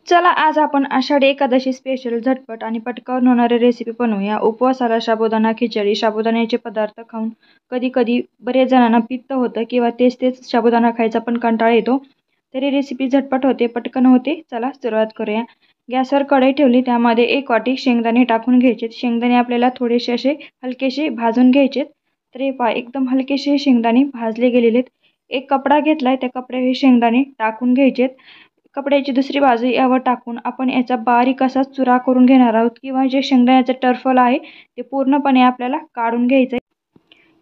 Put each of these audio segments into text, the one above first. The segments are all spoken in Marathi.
चला आज आपण आषाढी एकादशी स्पेशल झटपट आणि पटकन होणारी रेसिपी बनवूया। उपवासाला साबुदाणा खिचडी, साबुदाण्याचे पदार्थ खाऊन कधी कधी बरेच जणांना पित्त होतं किंवा तेच तेच साबुदाणा खायचा पण कंटाळा येतो। तरी रेसिपी झटपट होते, पटकन होते। चला सुरुवात करूया। गॅसवर कढई ठेवली, त्यामध्ये 1 वाटी शेंगदाणे टाकून घ्यायचे। शेंगदाणे आपल्याला थोडेसे असे हलकेसे भाजून घ्यायचे। तर हे पहा, एकदम हलकेसे शेंगदाणे भाजले गेलेले आहेत। एक कपडा घेतलाय, त्या कपड्यावर हे शेंगदाणे टाकून घ्यायचे। कपड्याची दुसरी बाजू यावर टाकून आपण याचा बारीक असा चुरा करून घेणार आहोत, किंवा जे शेंगदाण्याचं टरफल आहे ते पूर्णपणे आपल्याला काढून घ्यायचं आहे।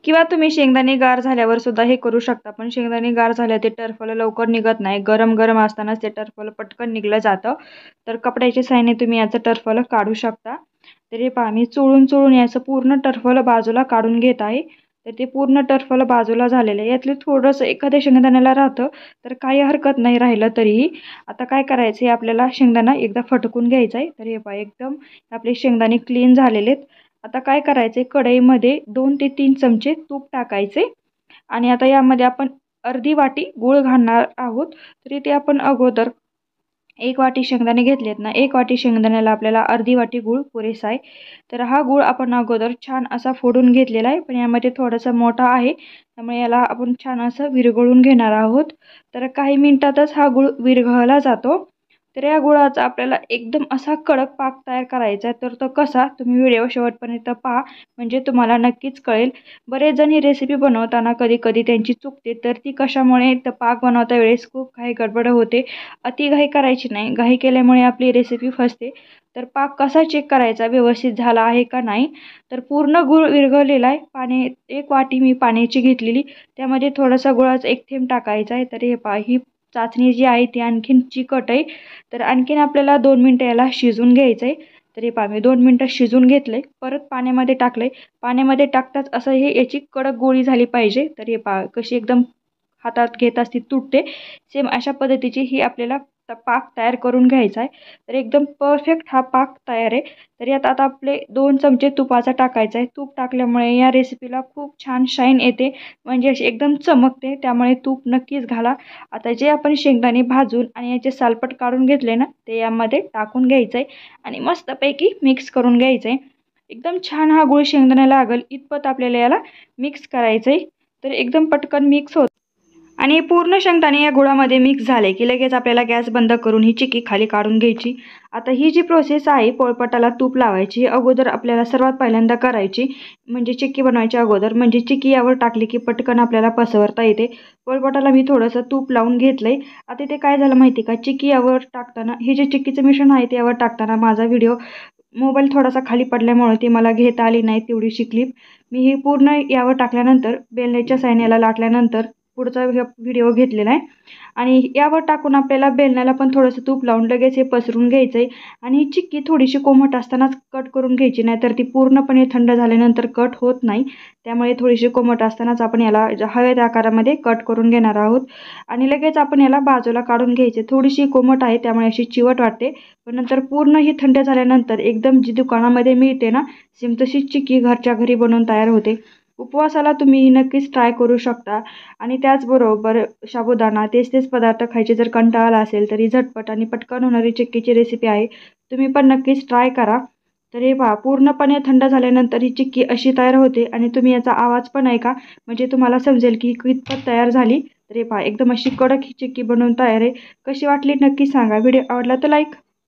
किंवा तुम्ही शेंगदाणे गार झाल्यावर सुद्धा हे करू शकता, पण शेंगदाणे गार झाले ते टरफल लवकर निघत नाही। गरम गरम असतानाच ते टरफल पटकन निघलं जातं। तर कपड्याच्या साहाय्याने तुम्ही याचं टरफल काढू शकता। तर हे पहा, मी चोळून चोळून याचं पूर्ण टरफल बाजूला काढून घेत आहे। तर ते पूर्ण टरफल बाजूला झालेलं आहे। यातले थोडंसं एखाद्या शेंगदाण्याला राहतं तर काही हरकत नाही राहिलं तरीही। आता काय करायचं आहे, आपल्याला शेंगदाणा एकदा फटकून घ्यायचा आहे। तर हे पहा, एकदम आपले शेंगदाणे क्लीन झालेले आहेत। आता काय करायचं आहे, कढईमध्ये 2 ते 3 चमचे तूप टाकायचे आणि आता यामध्ये आपण अर्धी वाटी गूळ घालणार आहोत। तर इथे आपण अगोदर 1 वाटी शेंगदाणे घेतलेत ना, 1 वाटी शेंगदाण्याला आपल्याला अर्धी वाटी गूळ पुरेसा आहे। तर हा गूळ आपण अगोदर छान असा फोडून घेतलेला आहे, पण यामध्ये थोडासा मोठा आहे, त्यामुळे याला आपण छान असं विरघळून घेणार आहोत। तर काही मिनिटातच हा गूळ विरघळला जातो। तर या गुळाचा आपल्याला एकदम असा कडक पाक तयार करायचा आहे। तर तो कसा, तुम्ही व्हिडिओ शेवटपर्यंत पहा, म्हणजे तुम्हाला नक्कीच कळेल। बरेच जण ही रेसिपी बनवताना कधी कधी त्यांची चुकते, तर ती कशामुळे, तर पाक बनवता वेळेस खूप काही गडबड होते। अति घाई करायची नाही, घाई केल्यामुळे आपली रेसिपी फसते। तर पाक कसा चेक करायचा, व्यवस्थित झाला आहे का नाही, तर पूर्ण गूळ विरघळलेला आहे। पाणी 1 वाटी मी पाण्याची घेतलेली, त्यामध्ये थोडासा गुळाचा 1 थेंब टाकायचा आहे। तर हे पहा, ही चाचणी जी आहे ती आणखीन चिकट आहे। तर आणखीन आपल्याला 2 मिनिटं याला शिजून घ्यायचं आहे। तर हे पहा, मी 2 मिनिटं शिजून घेतलंय, परत पाण्यामध्ये टाकलंय। पाण्यामध्ये टाकताच असं हे याची कडक गोळी झाली पाहिजे। तर हे पहा, कशी एकदम हातात घेत असती तुटते, सेम अशा पद्धतीची ही आपल्याला पाक तयार करून घ्यायचा आहे। तर एकदम परफेक्ट हा पाक तयार आहे। तर यात आता आपले 2 चमचे तुपाचा टाकायचा आहे। तूप टाकल्यामुळे या रेसिपीला खूप छान शाईन येते, म्हणजे अशी एकदम चमकते, त्यामुळे तूप नक्कीच घाला। आता जे आपण शेंगदाणे भाजून आणि याचे सालपट काढून घेतले ना, ते यामध्ये टाकून घ्यायचं आहे आणि मस्तपैकी मिक्स करून घ्यायचं आहे। एकदम छान हा गूळ शेंगदाण्याला लागेल इतपत आपल्याला याला मिक्स करायचं आहे। तर एकदम पटकन मिक्स होत आणि पूर्ण शेंगदाणे या गुळामध्ये मिक्स झाले की लगेच आपल्याला गॅस बंद करून ही चिक्की खाली काढून घ्यायची। आता ही जी प्रोसेस आहे, पोळपाटाला तूप लावायची अगोदर आपल्याला सर्वात पहिल्यांदा करायची, म्हणजे चिक्की बनवायच्या अगोदर, म्हणजे चिक्की यावर टाकली की पटकन आपल्याला पसरता येते। पोळपाटाला मी थोडंसं तूप लावून घेतलंय। आता ते काय झालं माहिती का, चिक्की यावर टाकताना, हे जे चिक्कीचं मिश्रण आहे ते यावर टाकताना माझा मोबाईल थोडासा खाली पडल्यामुळे ती मला घेता आली नाही तेवढीशी क्लिप। मी ही पूर्ण यावर टाकल्यानंतर बेलण्याच्या साहाय्याने लाटल्यानंतर पुढचा व्हिडिओ घेतलेला आहे। आणि यावर टाकून आपल्याला बेलण्याला पण थोडंसं तूप लावून लगेच हे पसरून घ्यायचं आहे। आणि ही चिक्की थोडीशी कोमट असतानाच कट करून घ्यायची, नाहीतर ती पूर्णपणे थंड झाल्यानंतर कट होत नाही। त्यामुळे थोडीशी कोमट असतानाच आपण याला हव्या त्या आकारामध्ये कट करून घेणार आहोत आणि लगेच आपण याला बाजूला काढून घ्यायचे। थोडीशी कोमट आहे त्यामुळे अशी चिवट वाटते, पण नंतर पूर्ण ही थंड झाल्यानंतर एकदम जी दुकानामध्ये मिळते ना, सेम तशीच चिक्की घरच्या घरी बनवून तयार होते। उपवासाला तुम्ही नक्कीच ट्राय करू शकता। आणि त्याचबरोबर साबुदाणा तेच तेच पदार्थ खायचे जर कंटाळा आला असेल, तरी झटपट आणि पटकन होणारी चिक्कीची रेसिपी आहे, तुम्ही पण नक्कीच ट्राय करा। तर हे पहा, पूर्णपणे थंड झाल्यानंतर ही चिक्की अशी तयार होते आणि तुम्ही याचा आवाज पण ऐका, म्हणजे तुम्हाला समजेल की कितपत तयार झाली। तर हे पहा, एकदम अशी कडक ही चिक्की बनवून तयार आहे। कशी वाटली नक्की सांगा। व्हिडिओ आवडला तर लाईक